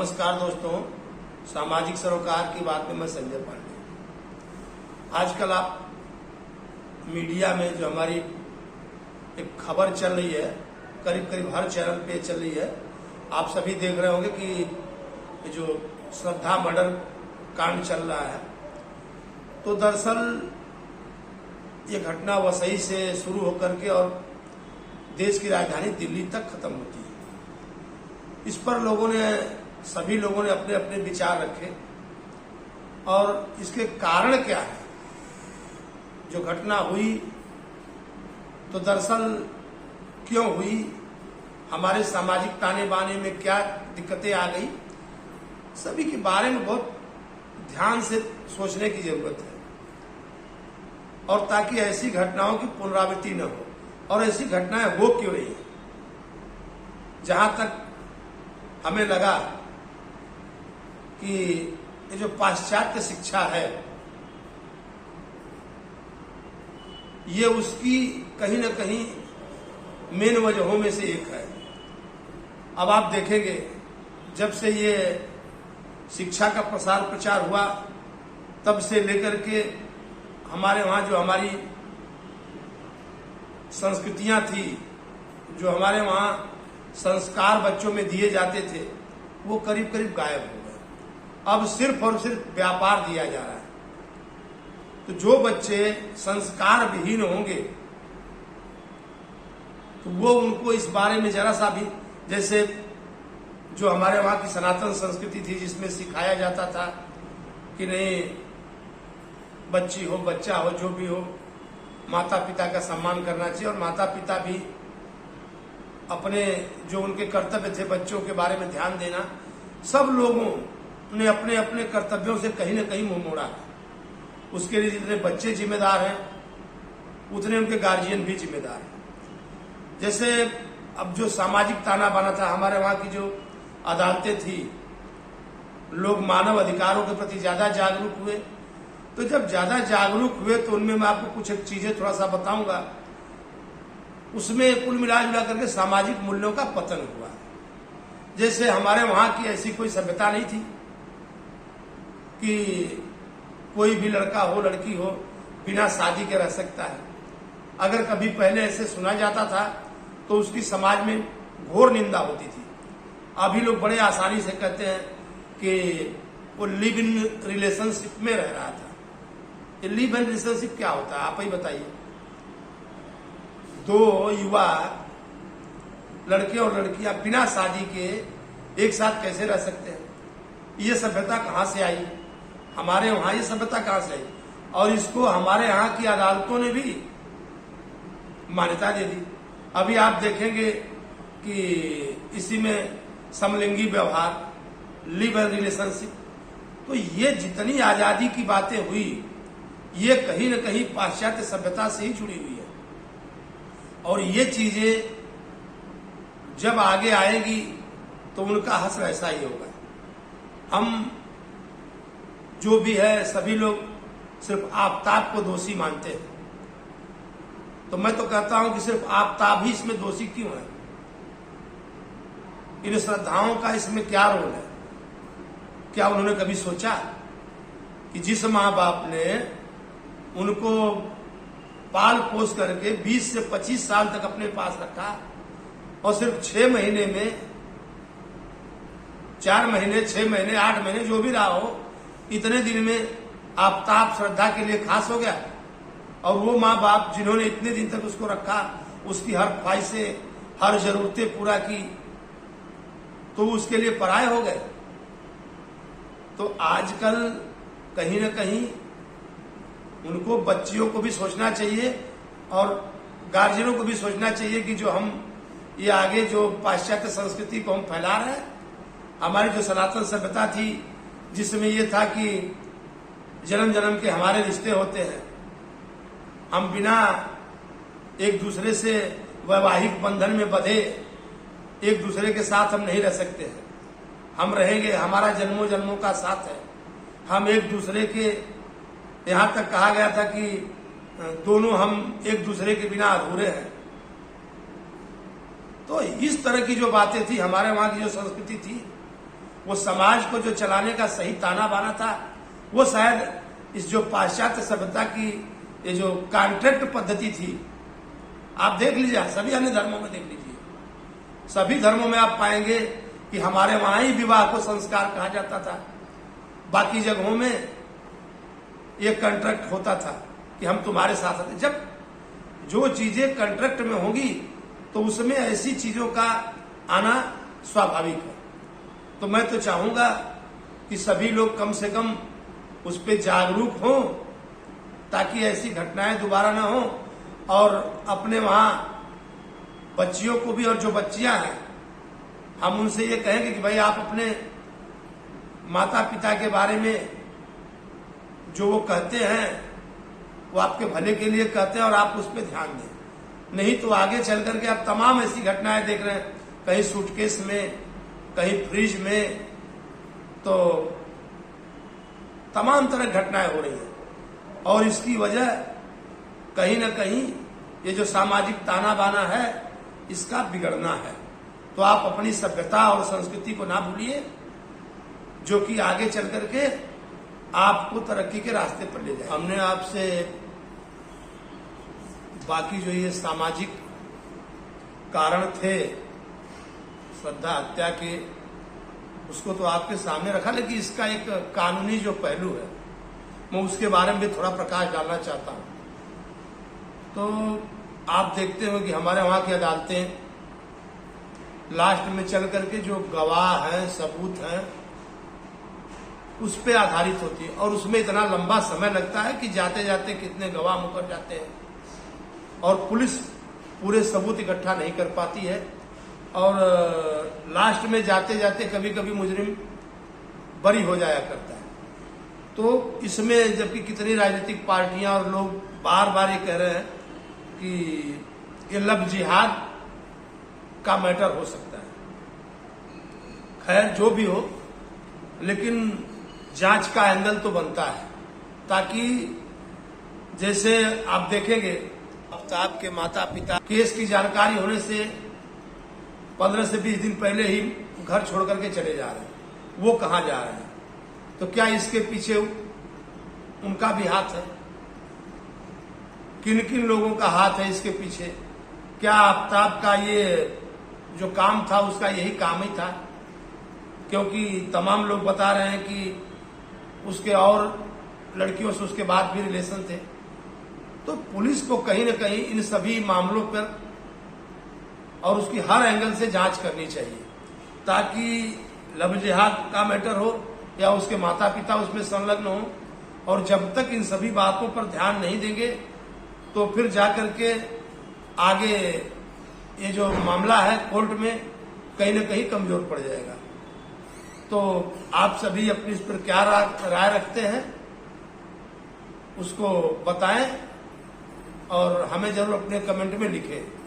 नमस्कार दोस्तों, सामाजिक सरोकार की बात में मैं संजय पांडे। आजकल आप मीडिया में जो हमारी एक खबर चल रही है, करीब करीब हर चैनल पे चल रही है, आप सभी देख रहे होंगे कि जो श्रद्धा मर्डर कांड चल रहा है, तो दरअसल ये घटना वसई से शुरू होकर के और देश की राजधानी दिल्ली तक खत्म होती है। इस पर सभी लोगों ने अपने अपने विचार रखे और इसके कारण क्या है। जो घटना हुई तो दरअसल क्यों हुई, हमारे सामाजिक ताने बाने में क्या दिक्कतें आ गई, सभी के बारे में बहुत ध्यान से सोचने की जरूरत है, और ताकि ऐसी घटनाओं की पुनरावृत्ति न हो। और ऐसी घटनाएं हो क्यों रही है। जहां तक हमें लगा कि ये जो पाश्चात्य शिक्षा है, ये उसकी कहीं न कहीं मेन वजहों में से एक है। अब आप देखेंगे, जब से ये शिक्षा का प्रसार प्रचार हुआ, तब से लेकर के हमारे वहाँ जो हमारी संस्कृतियां थी, जो हमारे वहाँ संस्कार बच्चों में दिए जाते थे, वो करीब करीब गायब हो गए। अब सिर्फ और सिर्फ व्यापार दिया जा रहा है। तो जो बच्चे संस्कार विहीन होंगे, तो वो उनको इस बारे में जरा सा भी, जैसे जो हमारे वहां की सनातन संस्कृति थी, जिसमें सिखाया जाता था कि नहीं, बच्ची हो बच्चा हो जो भी हो, माता पिता का सम्मान करना चाहिए, और माता पिता भी अपने जो उनके कर्तव्य थे बच्चों के बारे में ध्यान देना, सब लोगों ने अपने अपने कर्तव्यों से कहीं न कहीं मुंह मोड़ा है। उसके लिए जितने बच्चे जिम्मेदार हैं, उतने उनके गार्जियन भी जिम्मेदार हैं। जैसे अब जो सामाजिक ताना बाना था, हमारे वहां की जो अदालतें थी, लोग मानव अधिकारों के प्रति ज्यादा जागरूक हुए। तो जब ज्यादा जागरूक हुए तो उनमें मैं आपको कुछ एक चीजें थोड़ा सा बताऊंगा। उसमें कुल मिला जुला करके सामाजिक मूल्यों का पतन हुआ। जैसे हमारे वहां की ऐसी कोई सभ्यता नहीं थी कि कोई भी लड़का हो लड़की हो बिना शादी के रह सकता है। अगर कभी पहले ऐसे सुना जाता था तो उसकी समाज में घोर निंदा होती थी। अभी लोग बड़े आसानी से कहते हैं कि वो लिव इन रिलेशनशिप में रह रहा था। ये लिव इन रिलेशनशिप क्या होता है, आप ही बताइए। दो युवा लड़के और लड़कियां बिना शादी के एक साथ कैसे रह सकते हैं? ये सभ्यता कहां से आई? हमारे वहां ये सभ्यता कहां से आई? और इसको हमारे यहाँ की अदालतों ने भी मान्यता दे दी। अभी आप देखेंगे कि इसी में समलिंगी व्यवहार, लिव इन रिलेशनशिप, तो ये जितनी आजादी की बातें हुई, ये कहीं न कहीं पाश्चात्य सभ्यता से ही जुड़ी हुई है। और ये चीजें जब आगे आएगी तो उनका हश्र ऐसा ही होगा। हम जो भी है, सभी लोग सिर्फ आफताब को दोषी मानते हैं। तो मैं तो कहता हूं कि सिर्फ आफताब ही इसमें दोषी क्यों है? इन श्रद्धाओं का इसमें क्या रोल है? क्या उन्होंने कभी सोचा कि जिस माँ बाप ने उनको पाल पोस करके 20 से 25 साल तक अपने पास रखा, और सिर्फ 6 महीने में, 4 महीने, 6 महीने, 8 महीने जो भी रहा हो, इतने दिन में आफताब श्रद्धा के लिए खास हो गया, और वो माँ बाप जिन्होंने इतने दिन तक उसको रखा, उसकी हर ख्वाहिशें, हर जरूरतें पूरा की, तो उसके लिए पराये हो गए। तो आजकल कहीं न कहीं उनको, बच्चियों को भी सोचना चाहिए और गार्जियनों को भी सोचना चाहिए कि जो हम ये आगे जो पाश्चात्य संस्कृति को हम फैला रहे हैं, हमारी जो सनातन सभ्यता थी, जिसमें ये था कि जन्म जन्म के हमारे रिश्ते होते हैं, हम बिना एक दूसरे से वैवाहिक बंधन में बंधे एक दूसरे के साथ हम नहीं रह सकते हैं। हम रहेंगे, हमारा जन्मों जन्मों का साथ है। हम एक दूसरे के, यहां तक कहा गया था कि दोनों हम एक दूसरे के बिना अधूरे हैं। तो इस तरह की जो बातें थी, हमारे वहां की जो संस्कृति थी, वो समाज को जो चलाने का सही ताना बाना था, वो शायद इस जो पाश्चात्य सभ्यता की ये जो कॉन्ट्रैक्ट पद्धति थी, आप देख लीजिए, सभी अन्य धर्मों में देख लीजिए, सभी धर्मों में आप पाएंगे कि हमारे वहां ही विवाह को संस्कार कहा जाता था, बाकी जगहों में ये कॉन्ट्रैक्ट होता था कि हम तुम्हारे साथ आते। जब जो चीजें कॉन्ट्रैक्ट में होंगी तो उसमें ऐसी चीजों का आना स्वाभाविक है। तो मैं तो चाहूंगा कि सभी लोग कम से कम उस पर जागरूक हों ताकि ऐसी घटनाएं दोबारा ना हो, और अपने वहां बच्चियों को भी और जो बच्चियां हैं हम उनसे ये कहेंगे कि भाई आप अपने माता पिता के बारे में जो वो कहते हैं वो आपके भले के लिए कहते हैं और आप उस पर ध्यान दें। नहीं तो आगे चल करके आप तमाम ऐसी घटनाएं देख रहे हैं, कहीं सूटकेस में, कहीं फ्रिज में, तो तमाम तरह घटनाएं हो रही हैं। और इसकी वजह कहीं ना कहीं ये जो सामाजिक ताना बाना है इसका बिगड़ना है। तो आप अपनी सभ्यता और संस्कृति को ना भूलिए, जो कि आगे चल करके आपको तरक्की के रास्ते पर ले जाए। हमने आपसे बाकी जो ये सामाजिक कारण थे श्रद्धा हत्या के, उसको तो आपके सामने रखा, लेकिन इसका एक कानूनी जो पहलू है मैं उसके बारे में भी थोड़ा प्रकाश डालना चाहता हूं। तो आप देखते हो कि हमारे वहां की अदालतें लास्ट में चल करके जो गवाह हैं, सबूत हैं, उस पे आधारित होती है, और उसमें इतना लंबा समय लगता है कि जाते जाते कितने गवाह मुकर जाते हैं और पुलिस पूरे सबूत इकट्ठा नहीं कर पाती है, और लास्ट में जाते जाते कभी कभी मुजरिम बरी हो जाया करता है। तो इसमें जबकि कितनी राजनीतिक पार्टियां और लोग बार बार ये कह रहे हैं कि ये लव जिहाद का मैटर हो सकता है, खैर जो भी हो, लेकिन जांच का एंगल तो बनता है, ताकि जैसे आप देखेंगे आफ्ताब के माता पिता केस की जानकारी होने से 15 से 20 दिन पहले ही घर छोड़ करके चले जा रहे हैं, वो कहां जा रहे हैं? तो क्या इसके पीछे उनका भी हाथ है? किन किन लोगों का हाथ है इसके पीछे? क्या आफ्ताब का ये जो काम था उसका यही काम ही था? क्योंकि तमाम लोग बता रहे हैं कि उसके और लड़कियों से उसके बाद भी रिलेशन थे। तो पुलिस को कहीं न कहीं इन सभी मामलों पर और उसकी हर एंगल से जांच करनी चाहिए, ताकि लव जिहाद का मैटर हो या उसके माता पिता उसमें संलग्न हो, और जब तक इन सभी बातों पर ध्यान नहीं देंगे तो फिर जाकर के आगे ये जो मामला है कोर्ट में कहीं न कहीं कमजोर पड़ जाएगा। तो आप सभी अपनी इस पर क्या राय रखते हैं उसको बताएं और हमें जरूर अपने कमेंट में लिखें।